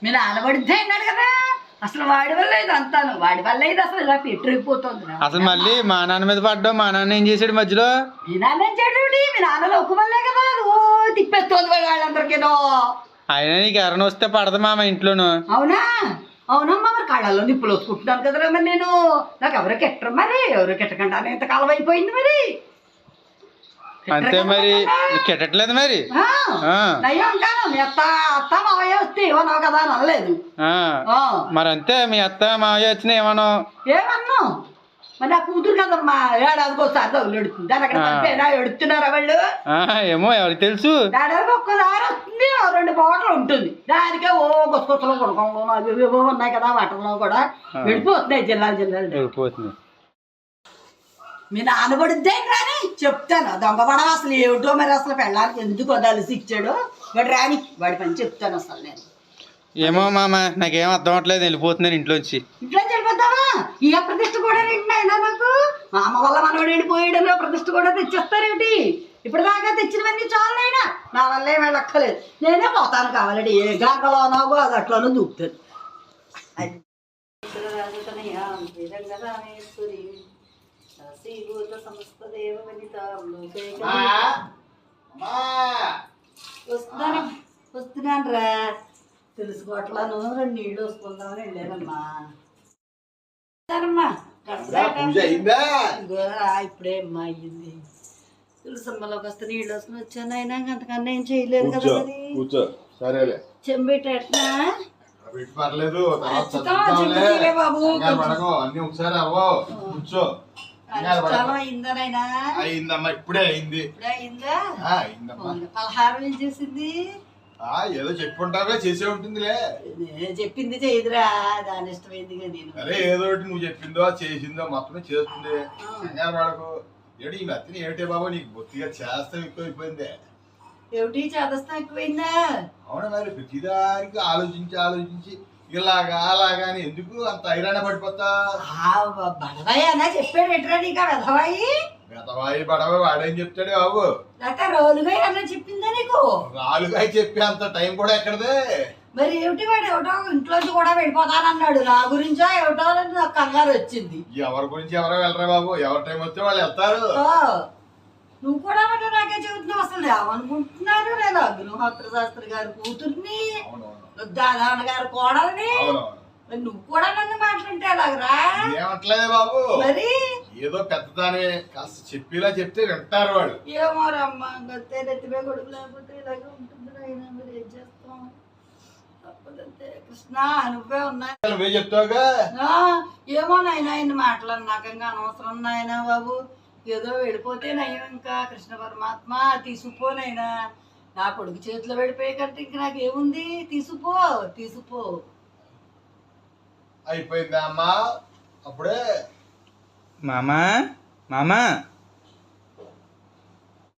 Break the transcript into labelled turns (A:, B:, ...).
A: మీ నాన్న పడితే అన్నాడు కదా, అసలు వాడి వల్ల ఇది అంతాను, వాడి వల్ల ఇది అసలు ఇలా పెట్టిపోతుంది.
B: అసలు మళ్ళీ మా నాన్న మీద పడ్డావు, మా నాన్న ఏం చేసాడు మధ్యలో?
A: మీ నాన్న ఏం చేయడు, మీ నాన్నలో ఒక్క వల్లే కదా తిప్పేస్తుంది వాళ్ళందరికీనో.
B: అయినా నీకు ఎవరైనా వస్తే పడదు మామ ఇంట్లోను.
A: అవునా? అవునమ్మా, మరి కళ్ళల్లో నిప్పులు వసుకుంటున్నాను కదరా మరి నేను. నాకు ఎవరు కెట్టరు మరి, ఎవరు కెట్టకుండా ఇంతకాలం అయిపోయింది మరి.
B: అంతే మరి, కెట్టట్లేదు మరి.
A: నయ్యం అంటాను, మీ అత్త మావయ్య వస్తే ఏమన్నావు కదా అని అనలేదు.
B: మరి అంతే, మీ అత్త మావయ్య వచ్చినా ఏమన్నా
A: ఏమన్నా మరి నా కూతురు కదమ్మా, ఏడాదికోసారి తగులు ఎడుతుంది. దాని అక్కడ ఎడుతున్నారా వాళ్ళు?
B: ఏమో ఎవరికి తెలుసు.
A: ఏడాదికి ఒక్కసారి వస్తుంది, 2 పూటలు ఉంటుంది. దానికే ఓ గుసగుసలు కొనుక్కోవడం అవి ఏవో ఉన్నాయి కదా, వాటిలో కూడా వెళ్ళిపోతున్నాయి జిల్లాలు
B: వెళ్ళిపోతున్నాయి.
A: మీ నాన్న పడిద్దే రాని చెప్తాను, దొంగ పడవ అసలు ఏమిటో మరి, అసలు పెళ్ళానికి ఎందుకు వదాల్సి ఇచ్చాడు వాడు రాని, వాడి పని చెప్తాను అసలు నేను.
B: ఏమో మామ, నాకేం అర్థం అవట్లేదు, వెళ్ళిపోతున్నాను ఇంట్లోంచి.
A: ఇంట్లో వెళ్ళిపోతావా? ఈ అప్రతిష్ట కూడా అయినా నాకు మా అమ్మ వల్ల మనవాడు వెళ్ళిపోయాడని ప్రతిష్ట కూడా తెచ్చేస్తారేమిటి? ఇప్పుడు దాకా తెచ్చినవన్నీ చాలైనా నా వల్ల ఏం వెళ్ళక్కలేదు, నేనే పోతాను కావాలండి. ఏ గంగలో నాగో అది అట్లోనూ దూకుతుంది. వస్తున్నాను రా, తెలుసుకోవట్లను 2 నీళ్ళు వస్తుందామని వెళ్ళానమ్మా. ఇప్పుడే అమ్మా అయ్యింది. తులసమ్మలోకి వస్తే నీళ్ళు వస్తుని వచ్చాను, అయినా అంతకన్నా ఏం చేయలేదు కదా. చెంబెట్టా
C: పర్లేదు
A: బాబు,
C: అయిందమ్మా, ఇప్పుడే అయింది.
A: పలహారం ఏం చేసింది?
C: ఏదో చెప్పుంటావే, చేసే ఉంటుందిలే.
A: చెప్పింది చేయదురా, దాని ఇష్టమైంది. నేను
C: అరే ఏదో ఒకటి నువ్వు చెప్పిందో చేసిందో మొత్తమే చేస్తుంది. కంగారు పడకు. ఏడు ఈ మధ్యన ఏమిటే బాబు, నీకు బొత్తిగా చేస్తాం ఎక్కువైపోయిందే.
A: ఏమిటి చేదస్తా ఎక్కువైందా?
C: అవునా, మరి ప్రతిదానికి ఆలోచించి ఇలాగా అలాగా అని ఎందుకు అంత హైరాణ పడిపోతా?
A: బడవాయి అన్నా చెప్పాడు ఎట్రా నీకు? వెధవాయి
C: వెధవాయి బడవ వాడేం చెప్తాడు బాబు?
A: లేకపోతే రోలుగాయ అన్నా చెప్పిందా నీకు?
C: రాలుగాయ చెప్పే అంత టైం కూడా ఎక్కడదే.
A: మరి ఏమిటి వాడు ఏమిటో ఇంట్లోంచి కూడా వెళ్ళిపోతానన్నాడు, నా గురించో ఏమిటో నాకు కంగారు వచ్చింది.
C: ఎవరి గురించి ఎవరో వెళ్ళరా బాబు, ఎవరి టైం వస్తే వాళ్ళు వెళ్తారు.
A: నువ్వు కూడా మరి నాకే చెబుతున్నావు, అసలు ఏమనుకుంటున్నారు? నేను అగ్నిహోత్ర శాస్త్రి గారి కూతుర్ని, దాదాన గారి కోడల్ని, నువ్వు కూడా నన్ను మాట్లాడితే ఎలాగరా?
C: ఏమట్లేదే బాబు,
A: మరి
C: ఏదో పెద్దదానే కాస్త చెప్పేలా చెప్తే వింటారు వాళ్ళు.
A: ఏమో రమ్మా, నెత్తిమే కొడుకు లేకపోతే ఇలాగే ఉంటుంది. అయినా మరి ఏం చేస్తాం, తప్పదంతే. కృష్ణ నువ్వే ఉన్నాయి,
C: నువ్వే చెప్తావుగా.
A: ఏమో నాయన ఇన్ని మాటలు నాకంగా అనవసరం నాయన బాబు. ఏదో వెళ్ళిపోతే నయ్యం, ఇంకా కృష్ణ పరమాత్మ తీసుకుపోనైనా నా కొడుకు చేతిలో వెళ్ళిపోయే కంటే ఇంక నాకేముంది, తీసుకుపో.
C: అయిపోయిందా అమ్మా? అప్పుడే
B: మామా